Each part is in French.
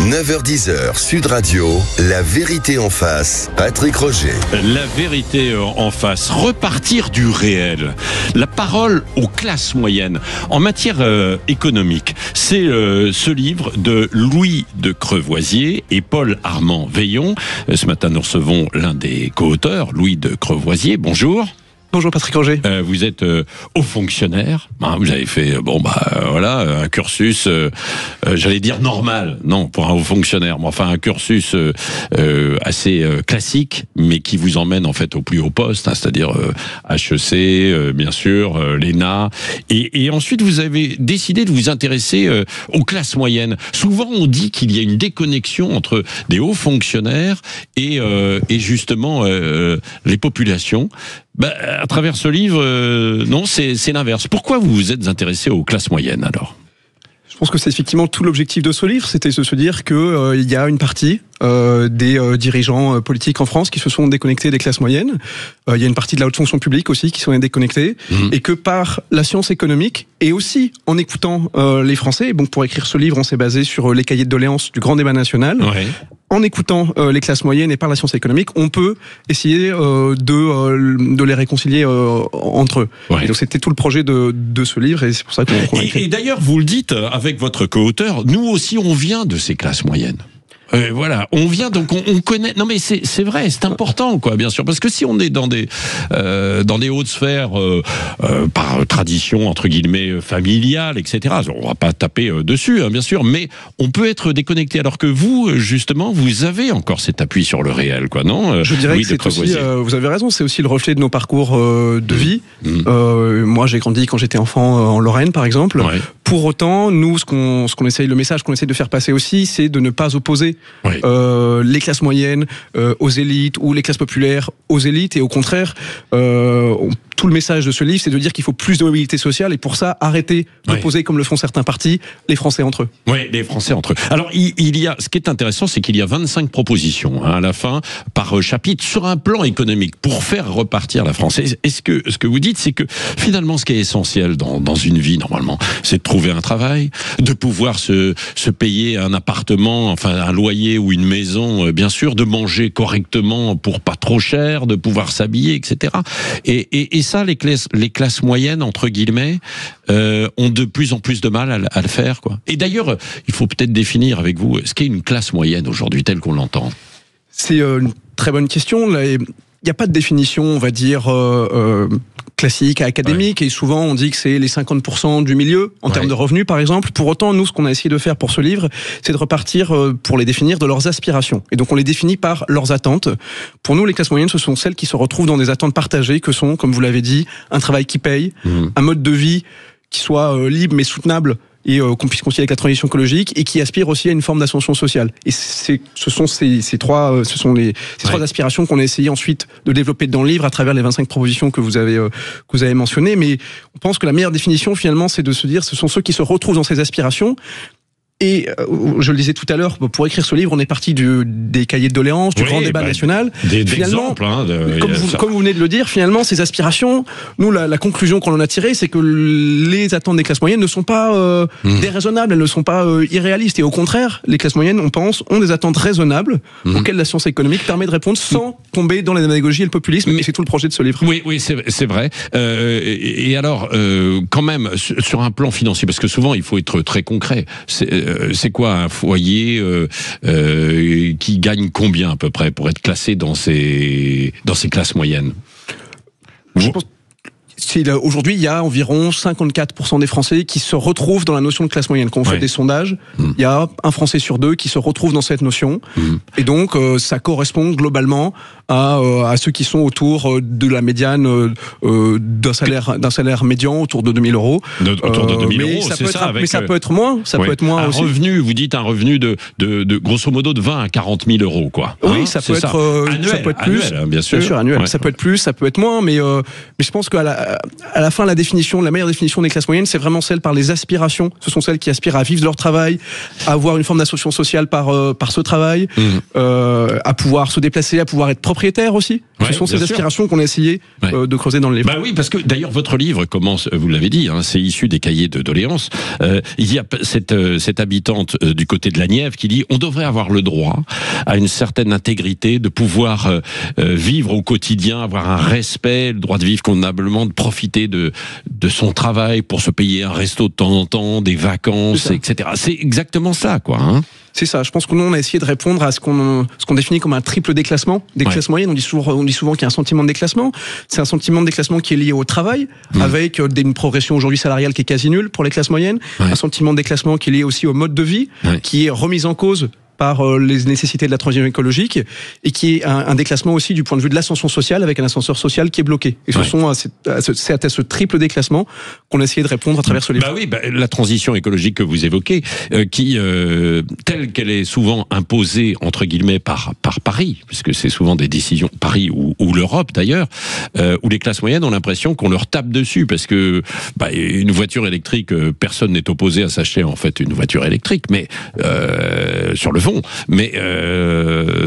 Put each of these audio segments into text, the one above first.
9h-10h, Sud Radio, la vérité en face, Patrick Roger. La vérité en face, repartir du réel. La parole aux classes moyennes. En matière économique, c'est ce livre de Louis de Crevoisier et Paul Armand Veillon. Ce matin, nous recevons l'un des co-auteurs, Louis de Crevoisier. Bonjour. Bonjour Patrick Roger. Vous êtes haut fonctionnaire. Vous avez fait un cursus, j'allais dire normal, non pour un haut fonctionnaire, mais enfin un cursus assez classique, mais qui vous emmène en fait au plus haut poste, c'est-à-dire HEC, bien sûr, l'ENA. Et ensuite vous avez décidé de vous intéresser aux classes moyennes. Souvent on dit qu'il y a une déconnexion entre des hauts fonctionnaires et justement les populations. À travers ce livre, non, c'est l'inverse. Pourquoi vous vous êtes intéressé aux classes moyennes alors ? Je pense que c'est effectivement tout l'objectif de ce livre, c'était de se dire que il y a une partie des dirigeants politiques en France qui se sont déconnectés des classes moyennes. Il y a une partie de la haute fonction publique aussi qui sont déconnectés, et que par la science économique et aussi en écoutant les Français. Donc pour écrire ce livre, on s'est basé sur les cahiers de doléances du grand débat national. Ouais. En écoutant les classes moyennes et par la science économique, on peut essayer de les réconcilier entre eux. Ouais. Et donc c'était tout le projet de ce livre, et c'est pour ça qu'on a écrit. Et d'ailleurs, vous le dites avec votre co-auteur, nous aussi on vient de ces classes moyennes. Voilà, on vient, donc on connaît. Non mais c'est vrai, c'est important quoi, bien sûr, parce que si on est dans des hautes sphères par tradition entre guillemets familiale, etc. On va pas taper dessus, hein, bien sûr, mais on peut être déconnecté. Alors que vous, justement, vous avez encore cet appui sur le réel, quoi, non ? Je dirais que c'est aussi. Vous avez raison, c'est aussi le reflet de nos parcours de vie. Moi, j'ai grandi quand j'étais enfant en Lorraine, par exemple. Ouais. Pour autant, nous, le message qu'on essaye de faire passer aussi, c'est de ne pas opposer les classes moyennes aux élites ou les classes populaires aux élites, et au contraire, tout le message de ce livre, c'est de dire qu'il faut plus de mobilité sociale, et pour ça, arrêter d'opposer, comme le font certains partis, les Français entre eux. Oui, les Français entre eux. Alors, ce qui est intéressant, c'est qu'il y a 25 propositions à la fin, par chapitre, sur un plan économique, pour faire repartir la France. Et ce que vous dites, c'est que finalement, ce qui est essentiel dans une vie, normalement, c'est de trouver un travail, de pouvoir se payer un appartement, enfin un loyer ou une maison, bien sûr, de manger correctement pour pas trop cher, de pouvoir s'habiller, etc. Et ça, les classes moyennes, entre guillemets, ont de plus en plus de mal à le faire, quoi. Et d'ailleurs, il faut peut-être définir avec vous ce qu'est une classe moyenne aujourd'hui, telle qu'on l'entend. C'est une très bonne question. Il n'y a pas de définition, on va dire, classique, académique, et souvent on dit que c'est les 50% du milieu, en termes de revenus par exemple. Pour autant, nous, ce qu'on a essayé de faire pour ce livre, c'est de repartir pour les définir de leurs aspirations. Et donc on les définit par leurs attentes. Pour nous, les classes moyennes, ce sont celles qui se retrouvent dans des attentes partagées, que sont, comme vous l'avez dit, un travail qui paye, un mode de vie qui soit libre mais soutenable, et qu'on puisse concilier avec la transition écologique, et qui aspire aussi à une forme d'ascension sociale. Et ce sont ces trois aspirations qu'on a essayé ensuite de développer dans le livre à travers les 25 propositions que vous avez mentionnées. Mais on pense que la meilleure définition, finalement, c'est de se dire ce sont ceux qui se retrouvent dans ces aspirations. Et je le disais tout à l'heure, pour écrire ce livre, on est parti des cahiers de doléances, du grand débat national. Finalement, comme vous venez de le dire, finalement, ces aspirations, nous, la conclusion qu'on en a tirée, c'est que les attentes des classes moyennes ne sont pas déraisonnables, elles ne sont pas irréalistes. Et au contraire, les classes moyennes, on pense, ont des attentes raisonnables auxquelles la science économique permet de répondre sans tomber dans la démagogie et le populisme. Et c'est tout le projet de ce livre. Oui, c'est vrai. Et alors, quand même, sur un plan financier, parce que souvent, il faut être très concret. C'est quoi un foyer qui gagne combien à peu près pour être classé dans ces classes moyennes ? Je pense aujourd'hui, il y a environ 54% des Français qui se retrouvent dans la notion de classe moyenne. Quand on fait des sondages, il y a un Français sur deux qui se retrouve dans cette notion. Et donc, ça correspond globalement à ceux qui sont autour de la médiane d'un salaire médian, autour de 2 000 euros. Autour de 2 000 euros, c'est ça. Mais ça peut être moins. Ça peut être moins aussi. Vous dites un revenu de grosso modo de 20 à 40 000 euros, quoi. Oui, ça peut être plus. Annuel, bien sûr. Annuel. Ouais. Ça peut être plus, ça peut être moins, mais je pense qu'à la fin, la meilleure définition des classes moyennes, c'est vraiment celle par les aspirations. Ce sont celles qui aspirent à vivre de leur travail, à avoir une forme d'association sociale par ce travail, à pouvoir se déplacer, à pouvoir être propriétaire aussi. Ouais, ce sont ces bien sûr. aspirations qu'on a essayé de creuser dans le livre. Bah oui, parce que d'ailleurs votre livre commence, vous l'avez dit, hein, c'est issu des cahiers de doléances. Il y a cette habitante du côté de la Nièvre qui dit on devrait avoir le droit à une certaine intégrité, de pouvoir vivre au quotidien, avoir un respect, le droit de vivre convenablement, de profiter de son travail pour se payer un resto de temps en temps, des vacances, etc. C'est exactement ça, quoi. Hein. C'est ça. Je pense que nous, on a essayé de répondre à ce qu'on définit comme un triple déclassement des classes moyennes. On dit souvent qu'il y a un sentiment de déclassement. C'est un sentiment de déclassement qui est lié au travail, avec une progression aujourd'hui salariale qui est quasi nulle pour les classes moyennes. Un sentiment de déclassement qui est lié aussi au mode de vie, qui est remis en cause par les nécessités de la transition écologique, et qui est un déclassement aussi du point de vue de l'ascension sociale, avec un ascenseur social qui est bloqué. Et c'est à ce triple déclassement qu'on a essayé de répondre à travers ce livre. La transition écologique que vous évoquez, qui telle qu'elle est souvent imposée entre guillemets par Paris, puisque c'est souvent des décisions Paris ou l'Europe d'ailleurs, où les classes moyennes ont l'impression qu'on leur tape dessus, parce que une voiture électrique, personne n'est opposé à s'acheter en fait une voiture électrique, mais sur le fond, mais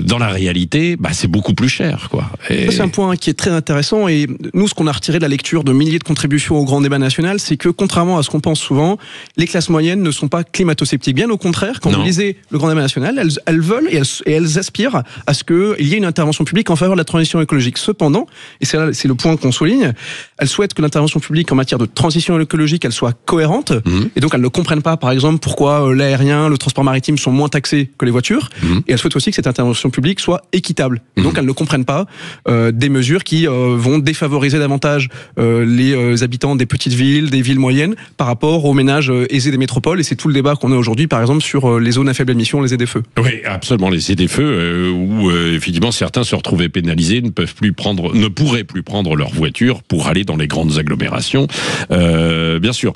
dans la réalité, c'est beaucoup plus cher, quoi. Et... Ça, c'est un point qui est très intéressant, et nous, ce qu'on a retiré de la lecture de milliers de contributions au grand débat national, c'est que, contrairement à ce qu'on pense souvent, les classes moyennes ne sont pas climato-sceptiques. Bien au contraire, quand vous lisez le grand débat national, elles veulent et elles aspirent à ce qu'il y ait une intervention publique en faveur de la transition écologique. Cependant, et c'est le point qu'on souligne, elles souhaitent que l'intervention publique en matière de transition écologique, elle soit cohérente, et donc elles ne comprennent pas, par exemple, pourquoi l'aérien, le transport maritime sont moins taxés que les voitures, et elles souhaitent aussi que cette intervention publique soit équitable. Et donc elles ne comprennent pas des mesures qui vont défavoriser davantage les habitants des petites villes, des villes moyennes, par rapport aux ménages aisés des métropoles, et c'est tout le débat qu'on a aujourd'hui, par exemple, sur les zones à faible émission, les ZFE. Oui, absolument, les ZFE, où effectivement certains se retrouvaient pénalisés, ne pourraient plus prendre leur voiture pour aller dans les grandes agglomérations. Bien sûr,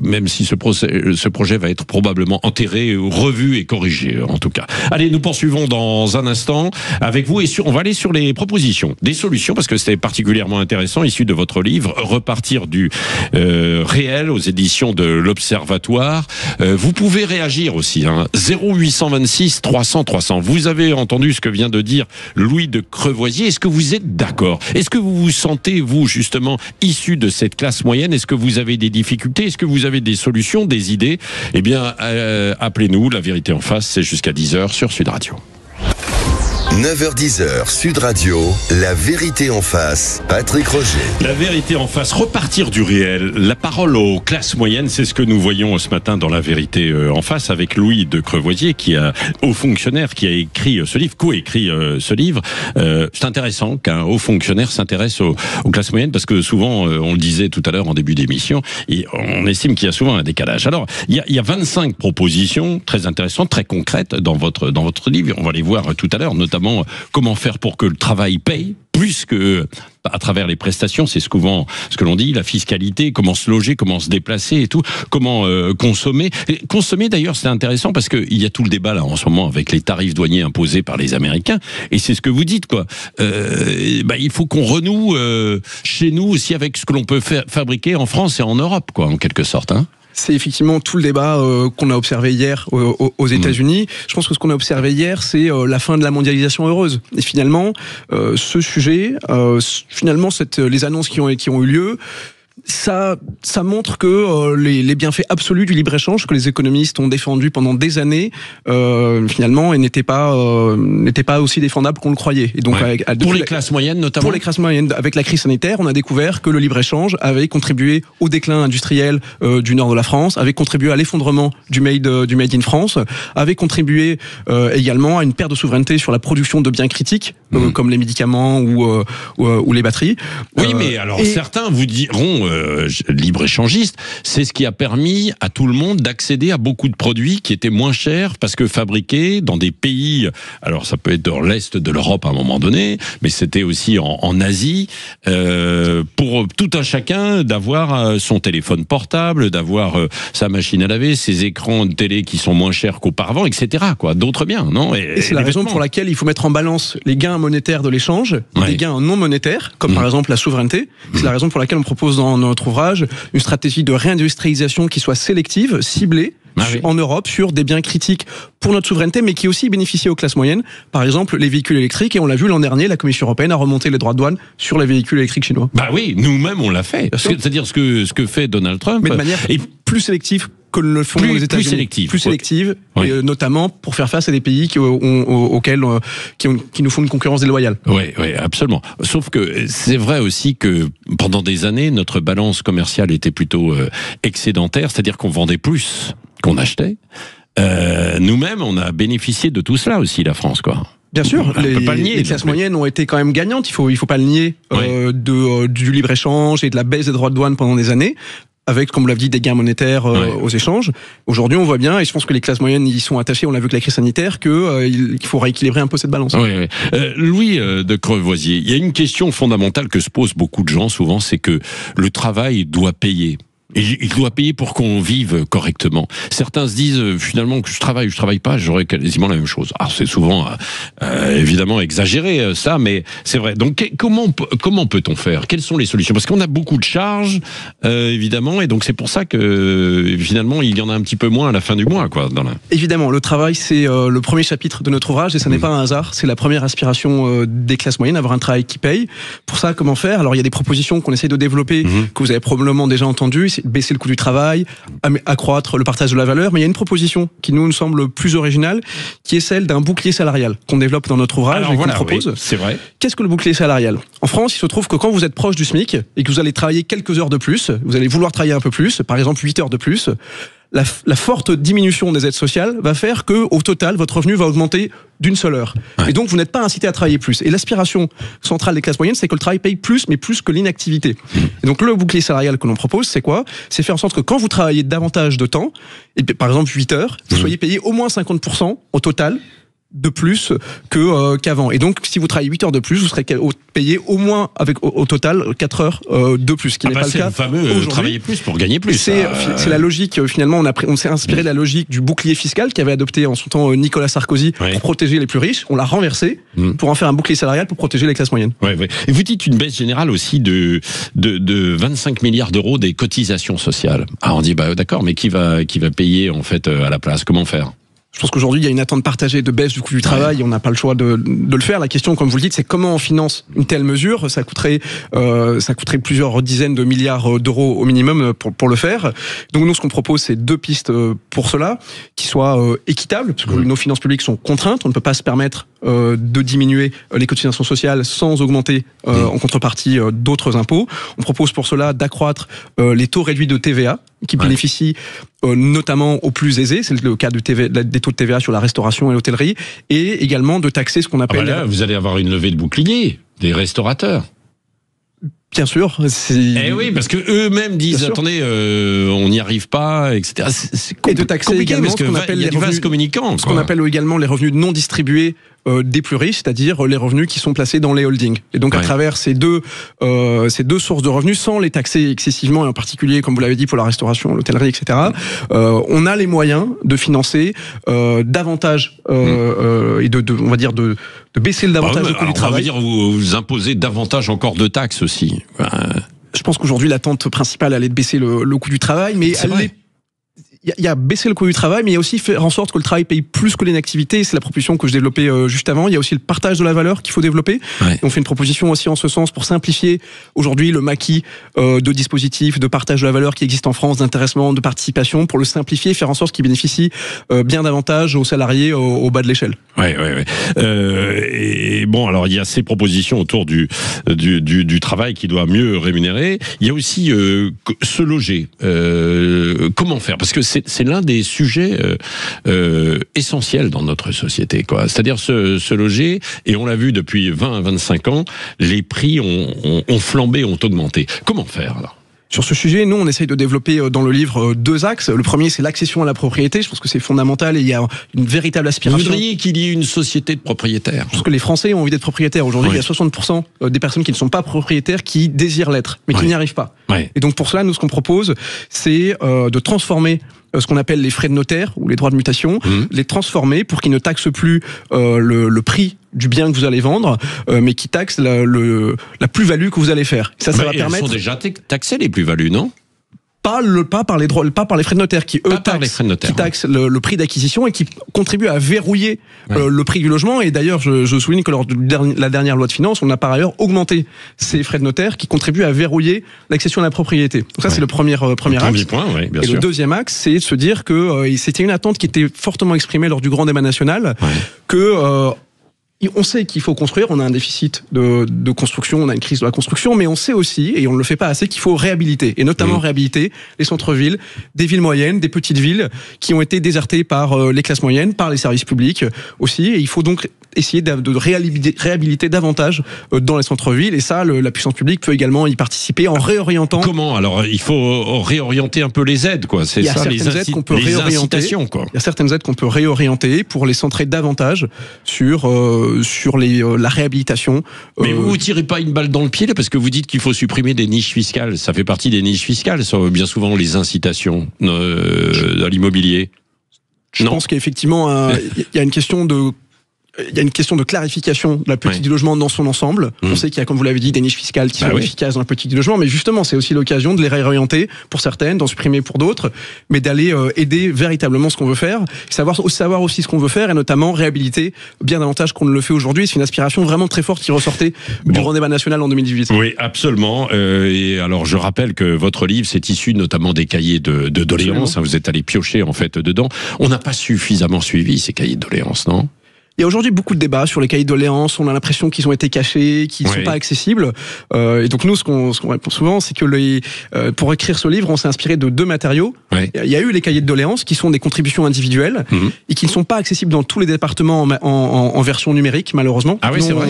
même si ce projet va être probablement enterré, revu et corrigé, en tout cas. Allez, nous poursuivons dans un instant avec vous, et on va aller sur les propositions, des solutions, parce que c'était particulièrement intéressant, issu de votre livre, Repartir du réel, aux éditions de l'Observatoire. Vous pouvez réagir aussi, 0826 300 300. Vous avez entendu ce que vient de dire Louis de Crevoisier. Est-ce que vous êtes d'accord? Est-ce que vous vous sentez, vous, justement, issu de cette classe moyenne? Est-ce que vous avez des difficultés? Est-ce que vous avez des solutions, des idées? Eh bien, appelez-nous. La vérité en face, c'est jusqu'à 10h sur Sud Radio. 9h-10h, Sud Radio, la vérité en face, Patrick Roger. La vérité en face, repartir du réel. La parole aux classes moyennes, c'est ce que nous voyons ce matin dans la vérité en face, avec Louis de Crevoisier, haut fonctionnaire, qui a écrit ce livre, co-écrit ce livre. C'est intéressant qu'un haut fonctionnaire s'intéresse aux classes moyennes, parce que souvent, on le disait tout à l'heure en début d'émission, et on estime qu'il y a souvent un décalage. Alors, il y a 25 propositions très intéressantes, très concrètes dans votre livre. On va les voir tout à l'heure, notamment comment faire pour que le travail paye, plus que à travers les prestations, c'est souvent ce que l'on dit, la fiscalité, comment se loger, comment se déplacer et tout, comment consommer. Et consommer, d'ailleurs, c'est intéressant parce qu'il y a tout le débat là en ce moment avec les tarifs douaniers imposés par les Américains, et c'est ce que vous dites, quoi. Il faut qu'on renoue chez nous aussi avec ce que l'on peut fabriquer en France et en Europe, quoi, en quelque sorte, C'est effectivement tout le débat qu'on a observé hier aux États-Unis. Je pense que ce qu'on a observé hier, c'est la fin de la mondialisation heureuse. Et finalement, ce sujet, les annonces qui ont eu lieu, ça montre que les bienfaits absolus du libre-échange que les économistes ont défendus pendant des années, finalement, n'étaient pas aussi défendables qu'on le croyait. Et donc, pour les classes moyennes, notamment. Pour les classes moyennes, avec la crise sanitaire, on a découvert que le libre-échange avait contribué au déclin industriel du nord de la France, avait contribué à l'effondrement du made in France, avait contribué également à une perte de souveraineté sur la production de biens critiques, comme les médicaments ou les batteries. Oui, mais alors certains vous diront, libre-échangiste, c'est ce qui a permis à tout le monde d'accéder à beaucoup de produits qui étaient moins chers parce que fabriqués dans des pays, alors ça peut être dans l'Est de l'Europe à un moment donné, mais c'était aussi en Asie, pour tout un chacun d'avoir son téléphone portable, d'avoir sa machine à laver, ses écrans de télé qui sont moins chers qu'auparavant, etc., quoi. D'autres biens, non? Et c'est la raison pour laquelle il faut mettre en balance les gains monétaires de l'échange, les gains non monétaires, comme par exemple la souveraineté. C'est la raison pour laquelle on propose dans notre ouvrage une stratégie de réindustrialisation qui soit sélective, ciblée, en Europe sur des biens critiques pour notre souveraineté, mais qui aussi bénéficient aux classes moyennes. Par exemple, les véhicules électriques. Et on l'a vu l'an dernier, la Commission européenne a remonté les droits de douane sur les véhicules électriques chinois. Bah oui, nous-mêmes on l'a fait. C'est-à-dire ce que fait Donald Trump. Mais de manière plus sélective que le le font les États-Unis. Plus sélective. Oui. Et notamment pour faire face à des pays qui nous font une concurrence déloyale. Oui, absolument. Sauf que c'est vrai aussi que pendant des années, notre balance commerciale était plutôt excédentaire, c'est-à-dire qu'on vendait plus qu'on achetait. Nous-mêmes, on a bénéficié de tout cela aussi, la France, quoi. Bien sûr, les classes moyennes ont été quand même gagnantes, il faut pas le nier, du libre-échange et de la baisse des droits de douane pendant des années, avec, comme vous l'avez dit, des gains monétaires aux échanges. Aujourd'hui, on voit bien, et je pense que les classes moyennes y sont attachées, on l'a vu avec la crise sanitaire, qu'il faut rééquilibrer un peu cette balance. Louis de Crevoisier, il y a une question fondamentale que se posent beaucoup de gens souvent, c'est que le travail doit payer. Et il doit payer pour qu'on vive correctement. Certains se disent finalement que je travaille pas, j'aurais quasiment la même chose. Alors c'est souvent évidemment exagéré ça, mais c'est vrai. Donc comment peut-on faire? Quelles sont les solutions? Parce qu'on a beaucoup de charges évidemment, et donc c'est pour ça que finalement il y en a un petit peu moins à la fin du mois, quoi. Évidemment, le travail c'est le premier chapitre de notre ouvrage et ça n'est pas un hasard. C'est la première aspiration des classes moyennes, avoir un travail qui paye. Pour ça, comment faire? Alors il y a des propositions qu'on essaie de développer que vous avez probablement déjà entendues. Baisser le coût du travail, accroître le partage de la valeur, mais il y a une proposition qui nous semble plus originale, qui est celle d'un bouclier salarial qu'on développe dans notre ouvrage et qu'on propose. Oui, c'est vrai. Qu'est-ce que le bouclier salarial? En France, il se trouve que quand vous êtes proche du SMIC et que vous allez travailler quelques heures de plus, vous allez vouloir travailler un peu plus, par exemple 8 heures de plus, la forte diminution des aides sociales va faire que, au total, votre revenu va augmenter d'une seule heure. Et donc, vous n'êtes pas incité à travailler plus. Et l'aspiration centrale des classes moyennes, c'est que le travail paye plus, mais plus que l'inactivité. Et donc, le bouclier salarial que l'on propose, c'est quoi? C'est faire en sorte que quand vous travaillez davantage de temps, et par exemple 8 heures, vous soyez payé au moins 50% au total de plus qu'avant. Et donc, si vous travaillez 8 heures de plus, vous serez payé au moins au total 4 heures de plus, ce qui n'est pas le cas. C'est le fameux travailler plus pour gagner plus. C'est la logique, finalement, on s'est inspiré de la logique du bouclier fiscal qu'avait adopté en son temps Nicolas Sarkozy pour protéger les plus riches. On l'a renversé pour en faire un bouclier salarial pour protéger les classes moyennes. Et vous dites une baisse générale aussi de 25 milliards d'euros des cotisations sociales. Alors on dit, d'accord, mais qui va payer en fait à la place? Comment faire? Je pense qu'aujourd'hui, il y a une attente partagée de baisse du coût du travail et on n'a pas le choix de le faire. La question, comme vous le dites, c'est comment on finance une telle mesure. Ça coûterait plusieurs dizaines de milliards d'euros au minimum pour le faire. Donc nous, ce qu'on propose, c'est 2 pistes pour cela, qui soient équitables, parce que nos finances publiques sont contraintes. On ne peut pas se permettre de diminuer les cotisations sociales sans augmenter en contrepartie d'autres impôts. On propose pour cela d'accroître les taux réduits de TVA qui bénéficient notamment aux plus aisés, c'est le cas des taux de TVA sur la restauration et l'hôtellerie, et également de taxer ce qu'on appelle... vous allez avoir une levée de bouclier des restaurateurs. Bien sûr. Oui, parce que eux-mêmes disent, attendez, on n'y arrive pas, etc. Et de taxer également ce qu'on appelle les revenus communicants. Ce qu'on appelle également les revenus non distribués des plus riches, c'est-à-dire les revenus qui sont placés dans les holdings. Et donc à travers ces deux sources de revenus, sans les taxer excessivement, et en particulier, comme vous l'avez dit, pour la restauration, l'hôtellerie, etc., on a les moyens de financer davantage et on va dire de baisser le davantage du coût du travail. On va dire vous imposez davantage encore de taxes aussi. Je pense qu'aujourd'hui l'attente principale elle est de baisser le coût du travail, mais il y a baisser le coût du travail, mais il y a aussi faire en sorte que le travail paye plus que l'inactivité. C'est la proposition que je développais juste avant. Il y a aussi le partage de la valeur qu'il faut développer. Et on fait une proposition aussi en ce sens pour simplifier aujourd'hui le maquis de dispositifs de partage de la valeur qui existe en France, d'intéressement, de participation, pour le simplifier et faire en sorte qu'il bénéficie bien davantage aux salariés au bas de l'échelle. Et bon, alors il y a ces propositions autour du travail qui doit mieux rémunérer. Il y a aussi se loger. Comment faire? Parce que c'est l'un des sujets essentiels dans notre société, quoi. C'est-à-dire se loger, et on l'a vu depuis 20 à 25 ans, les prix ont flambé, ont augmenté. Comment faire alors? Sur ce sujet, nous, on essaye de développer dans le livre 2 axes. Le premier, c'est l'accession à la propriété. Je pense que c'est fondamental et il y a une véritable aspiration. Vous voudriez qu'il y ait une société de propriétaires? Je pense que les Français ont envie d'être propriétaires. Aujourd'hui, il y a 60% des personnes qui ne sont pas propriétaires qui désirent l'être, mais qui n'y arrivent pas. Et donc, pour cela, nous, ce qu'on propose, c'est de transformer ce qu'on appelle les frais de notaire ou les droits de mutation, les transformer pour qu'ils ne taxent plus le prix du bien que vous allez vendre, mais qui taxent la plus-value que vous allez faire. Ça va permettre... Elles sont déjà taxées, les plus-values, non? Pas par les frais de notaire qui taxent le prix d'acquisition et qui contribuent à verrouiller le prix du logement. Et d'ailleurs, je souligne que lors de la dernière loi de finances, on a par ailleurs augmenté ces frais de notaire qui contribuent à verrouiller l'accession à la propriété. Donc ça, c'est le premier axe. Point, bien et sûr. le deuxième axe, c'est de se dire que c'était une attente qui était fortement exprimée lors du grand débat national, que on sait qu'il faut construire, on a un déficit de construction, on a une crise de la construction, mais on sait aussi, et on ne le fait pas assez, qu'il faut réhabiliter, et notamment réhabiliter les centres-villes, des villes moyennes, des petites villes qui ont été désertées par les classes moyennes, par les services publics aussi, et il faut donc essayer de réhabiliter davantage dans les centres-villes, et ça, la puissance publique peut également y participer en réorientant. Comment ? Alors, il faut réorienter un peu les aides, quoi. C'est ça, les incitations, quoi. Il y a certaines aides qu'on peut réorienter pour les centrer davantage sur la réhabilitation. Mais vous ne tirez pas une balle dans le pied, là, parce que vous dites qu'il faut supprimer des niches fiscales. Ça fait partie des niches fiscales, ça, bien souvent, les incitations à l'immobilier. Je pense qu'effectivement, il y a une question de clarification de la politique du logement dans son ensemble. On sait qu'il y a, comme vous l'avez dit, des niches fiscales qui sont efficaces dans la politique du logement, mais justement, c'est aussi l'occasion de les réorienter pour certaines, d'en supprimer pour d'autres, mais d'aller aider véritablement ce qu'on veut faire, savoir aussi ce qu'on veut faire, et notamment réhabiliter bien davantage qu'on ne le fait aujourd'hui. C'est une aspiration vraiment très forte qui ressortait du grand débat national en 2018. Oui, absolument. Et alors, je rappelle que votre livre, c'est issu notamment des cahiers de doléances. Vous êtes allé piocher, en fait, dedans. On n'a pas suffisamment suivi ces cahiers de doléances, non ? Il y a aujourd'hui beaucoup de débats sur les cahiers de doléances. On a l'impression qu'ils ont été cachés, qu'ils ne sont pas accessibles. Et donc nous, ce qu'on répond souvent, c'est que pour écrire ce livre, on s'est inspiré de deux matériaux. Il y a eu les cahiers de doléances, qui sont des contributions individuelles et qui ne sont pas accessibles dans tous les départements en version numérique, malheureusement. Ah oui, c'est vrai.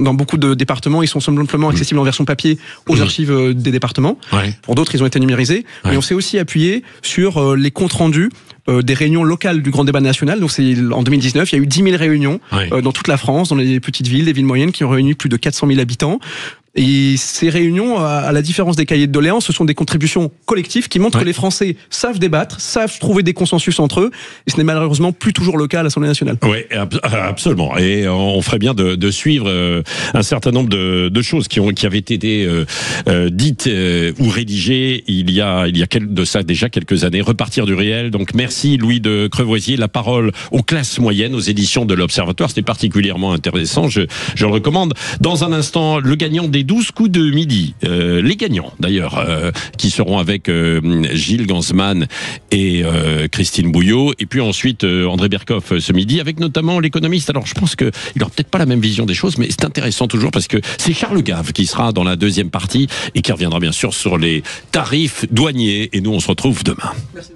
Dans beaucoup de départements, ils sont simplement accessibles en version papier aux archives des départements. Pour d'autres, ils ont été numérisés. Mais on s'est aussi appuyé sur les comptes rendus des réunions locales du grand débat national. Donc c'est en 2019, il y a eu 10 000 réunions dans toute la France, dans les petites villes, les villes moyennes, qui ont réuni plus de 400 000 habitants. Et ces réunions, à la différence des cahiers de doléances, ce sont des contributions collectives qui montrent que les Français savent débattre, savent trouver des consensus entre eux. Et ce n'est malheureusement plus toujours le cas à l'Assemblée nationale. Oui, absolument. Et on ferait bien de suivre un certain nombre de choses qui avaient été dites ou rédigées il y a de ça déjà quelques années. Repartir du réel. Donc merci Louis de Crevoisier. La parole aux classes moyennes, aux éditions de l'Observatoire. C'était particulièrement intéressant. Je le recommande. Dans un instant, le gagnant des 12 coups de midi. Les gagnants, d'ailleurs, qui seront avec Gilles Gansman et Christine Bouillot. Et puis ensuite, André Berkoff ce midi, avec notamment l'économiste. Alors, je pense qu'il n'aura peut-être pas la même vision des choses, mais c'est intéressant toujours parce que c'est Charles Gave qui sera dans la deuxième partie et qui reviendra bien sûr sur les tarifs douaniers. Et nous, on se retrouve demain. Merci.